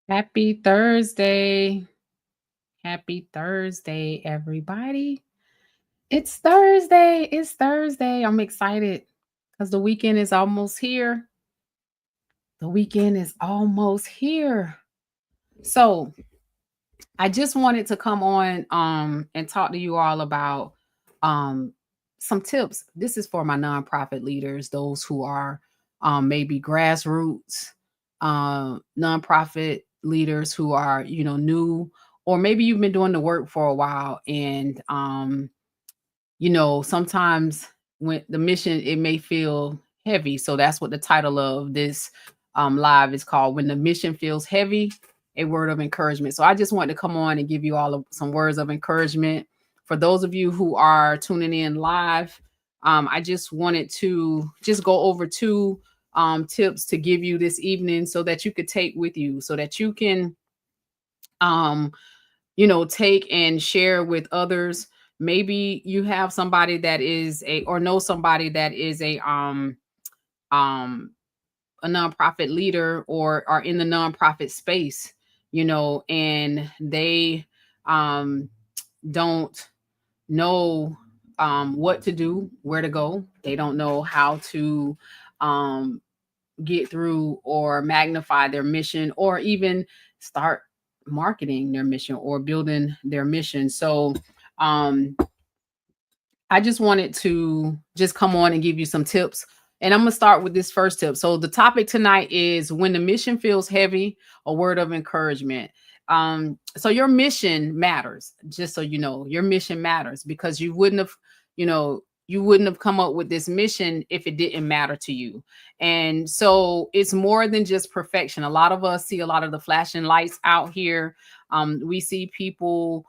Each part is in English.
Happy Thursday. Happy Thursday, everybody. It's Thursday. It's Thursday. I'm excited because the weekend is almost here. The weekend is almost here. So I just wanted to come on and talk to you all about um some tips. This is for my nonprofit leaders, those who are maybe grassroots nonprofit leaders who are, new, or maybe you've been doing the work for a while and sometimes when the mission it may feel heavy. So that's what the title of this live is called, When the Mission Feels Heavy, a word of encouragement. So I just wanted to come on and give you all some words of encouragement. For those of you who are tuning in live, I just wanted to just go over two tips to give you this evening so that you could take with you, so that you can um, take and share with others. Maybe you have somebody that is or know somebody that is um a nonprofit leader or are in the nonprofit space, and they um don't know what to do, where to go. They don't know how to um get through or magnify their mission, or even start marketing their mission or building their mission. So um I just wanted to just come on and give you some tips. And I'm going to start with this first tip. So the topic tonight is when the mission feels heavy, a word of encouragement. So your mission matters. Just so you know, your mission matters, because you wouldn't have come up with this mission if it didn't matter to you. And so it's more than just perfection. A lot of us see a lot of the flashing lights out here. We see people,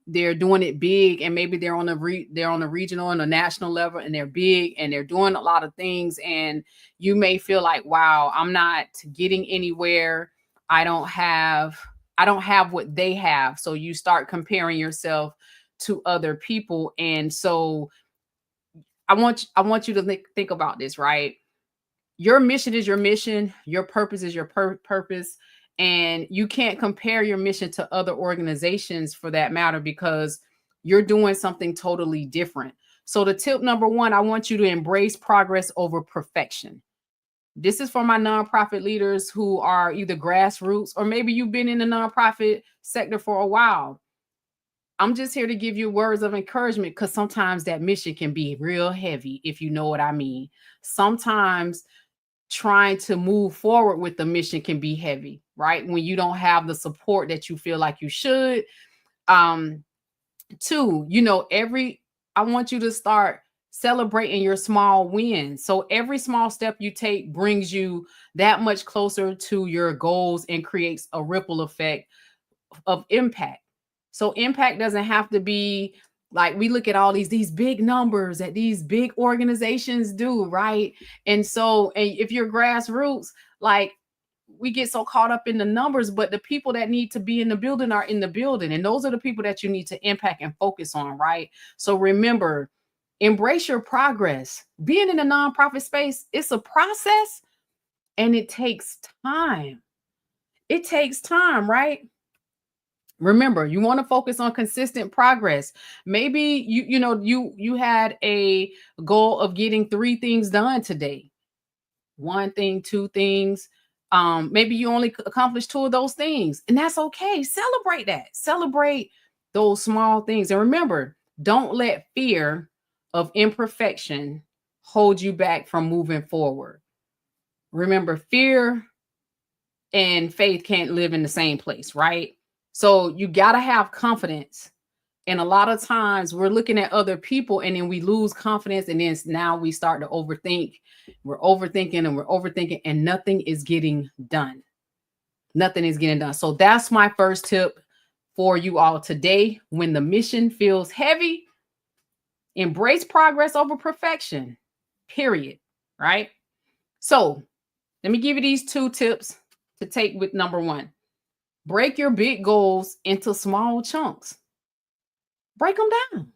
they're doing it big, and maybe they're on a regional and a national level, and they're big and they're doing a lot of things, and you may feel like, wow, I'm not getting anywhere. I don't have what they have. So you start comparing yourself to other people. And so I want you to think about this, right? Your mission is your mission, your purpose is your purpose, and you can't compare your mission to other organizations for that matter, because you're doing something totally different. So the tip number one, I want you to embrace progress over perfection. This is for my nonprofit leaders who are either grassroots, or maybe you've been in the nonprofit sector for a while. I'm just here to give you words of encouragement, because sometimes that mission can be real heavy, if you know what I mean. Sometimes trying to move forward with the mission can be heavy, right? When you don't have the support that you feel like you should. Um, Two, every I want you to start celebrating your small wins. So every small step you take brings you that much closer to your goals and creates a ripple effect of impact. So impact doesn't have to be like, we look at all these big numbers that these big organizations do, right? And so, and if you're grassroots, like, we get so caught up in the numbers, but the people that need to be in the building are in the building, and those are the people that you need to impact and focus on, right? So remember, embrace your progress. Being in the nonprofit space, it's a process, and it takes time. It takes time, right? Remember, you want to focus on consistent progress. Maybe you had a goal of getting 3 things done today. One thing, 2 things. Maybe you only accomplished 2 of those things, and that's okay. Celebrate that. Celebrate those small things. And remember, don't let fear of imperfection hold you back from moving forward. Remember, fear and faith can't live in the same place, right? So you got to have confidence. And a lot of times we're looking at other people, and then we lose confidence, and then now we start to overthink. We're overthinking and we're overthinking, and nothing is getting done. Nothing is getting done. So that's my first tip for you all today. When the mission feels heavy, embrace progress over perfection. Period. Right? So let me give you these 2 tips to take with number one. Break your big goals into small chunks. Break them down.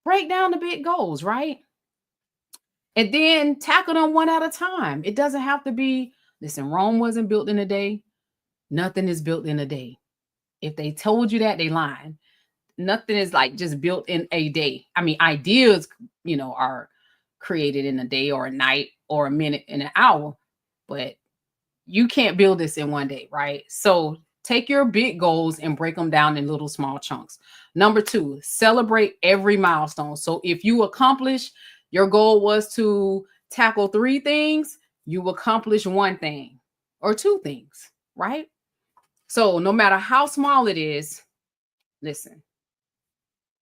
Break down the big goals, right? And then tackle them one at a time. It doesn't have to be, listen, Rome wasn't built in a day. Nothing is built in a day. If they told you that, they lying. Nothing is like just built in a day. I mean, ideas, are created in a day or a night or a minute and an hour, but you can't build this in one day, right? So take your big goals and break them down in little small chunks. Number two, celebrate every milestone. So if you accomplish, your goal was to tackle three things, you accomplish one thing or two things, right? So no matter how small it is, listen,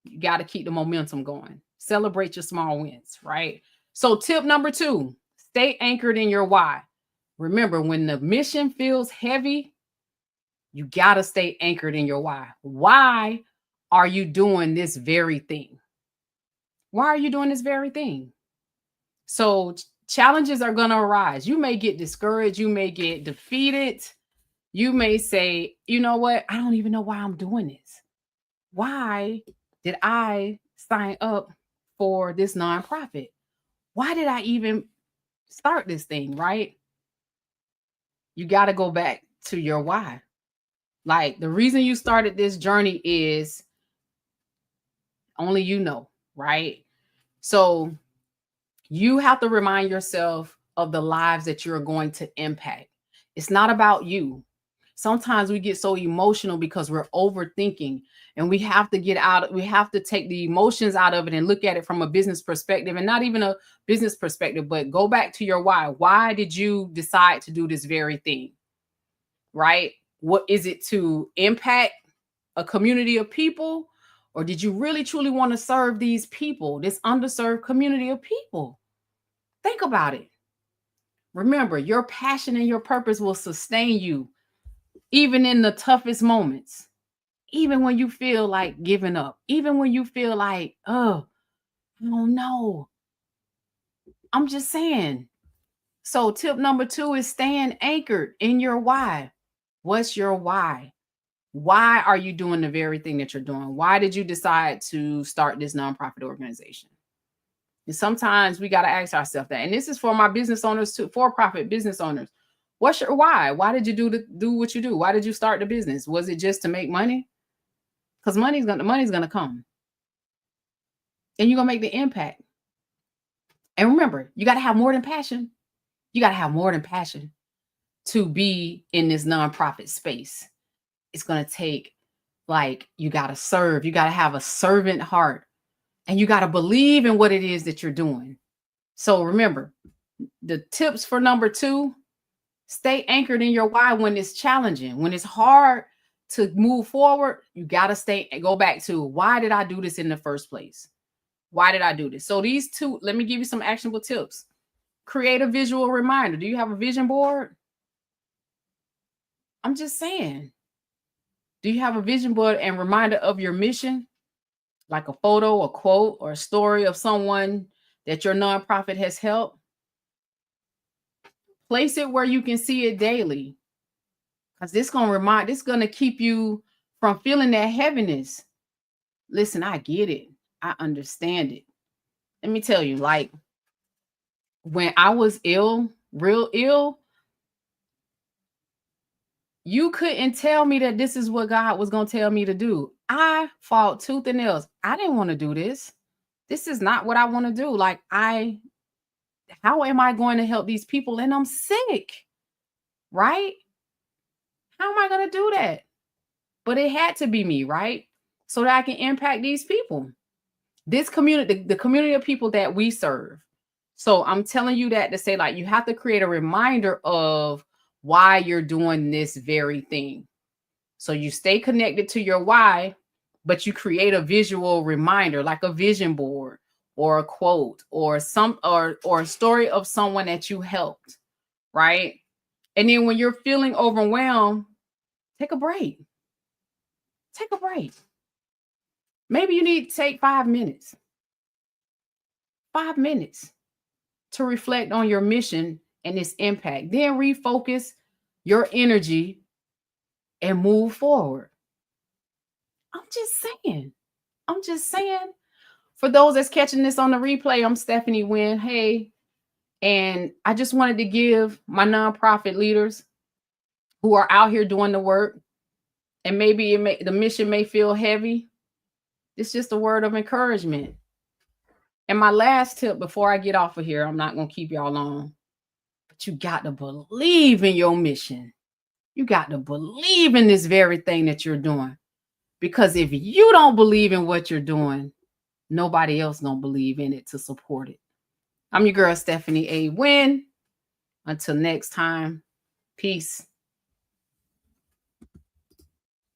you got to keep the momentum going. Celebrate your small wins, right? So tip number two, stay anchored in your why. Remember, when the mission feels heavy, you got to stay anchored in your why. Why are you doing this very thing? Why are you doing this very thing? So challenges are going to arise. You may get discouraged. You may get defeated. You may say, you know what? I don't even know why I'm doing this. Why did I sign up for this nonprofit? Why did I even start this thing, right? You got to go back to your why. Like, the reason you started this journey is only you know, right? So you have to remind yourself of the lives that you're going to impact. It's not about you. Sometimes we get so emotional because we're overthinking, and we have to we have to take the emotions out of it and look at it from a business perspective, and not even a business perspective, but go back to your why. Why did you decide to do this very thing? Right? What is it, to impact a community of people? Or did you really truly want to serve these people, this underserved community of people? Think about it. Remember, your passion and your purpose will sustain you even in the toughest moments, even when you feel like giving up, even when you feel like, oh, I don't know. I'm just saying. So, tip number two is staying anchored in your why. What's your why? Why are you doing the very thing that you're doing? Why did you decide to start this nonprofit organization? And sometimes we got to ask ourselves that. And this is for my business owners too, for-profit business owners. What's your why? Why did you do what you do? Why did you start the business? Was it just to make money? Because the money's gonna come, and you're gonna make the impact. And remember, you got to have more than passion. You got to have more than passion to be in this nonprofit space. It's gonna take, like, you got to serve. You got to have a servant heart, and you got to believe in what it is that you're doing. So remember, the tips for number two: stay anchored in your why when it's challenging, when it's hard to move forward. You got to go back to, why did I do this in the first place? Why did I do this? So these two, let me give you some actionable tips. Create a visual reminder. Do you have a vision board? I'm just saying. Do you have a vision board and reminder of your mission? Like a photo, a quote, or a story of someone that your nonprofit has helped? Place it where you can see it daily. Because this gonna keep you from feeling that heaviness. Listen, I get it. I understand it. Let me tell you, like, when I was ill, real ill, you couldn't tell me that this is what God was gonna tell me to do. I fought tooth and nails. I didn't want to do this. This is not what I want to do. Like, how am I going to help these people? And I'm sick, right? How am I going to do that? But it had to be me, right? So that I can impact these people, this community, the community of people that we serve. So I'm telling you that to say, like, you have to create a reminder of why you're doing this very thing. So you stay connected to your why, but you create a visual reminder, like a vision board or a quote or or a story of someone that you helped, right? And then when you're feeling overwhelmed, take a break. Take a break. Maybe you need to take 5 minutes. 5 minutes to reflect on your mission and its impact. Then refocus your energy and move forward. I'm just saying. I'm just saying. For those that's catching this on the replay, I'm Stephanie Wynn. Hey, and I just wanted to give my nonprofit leaders who are out here doing the work, and maybe the mission may feel heavy. It's just a word of encouragement. And my last tip before I get off of here, I'm not going to keep y'all long, but you got to believe in your mission. You got to believe in this very thing that you're doing. Because if you don't believe in what you're doing, nobody else don't believe in it to support it. I'm your girl, Stephanie A. Wynn. Until next time, peace.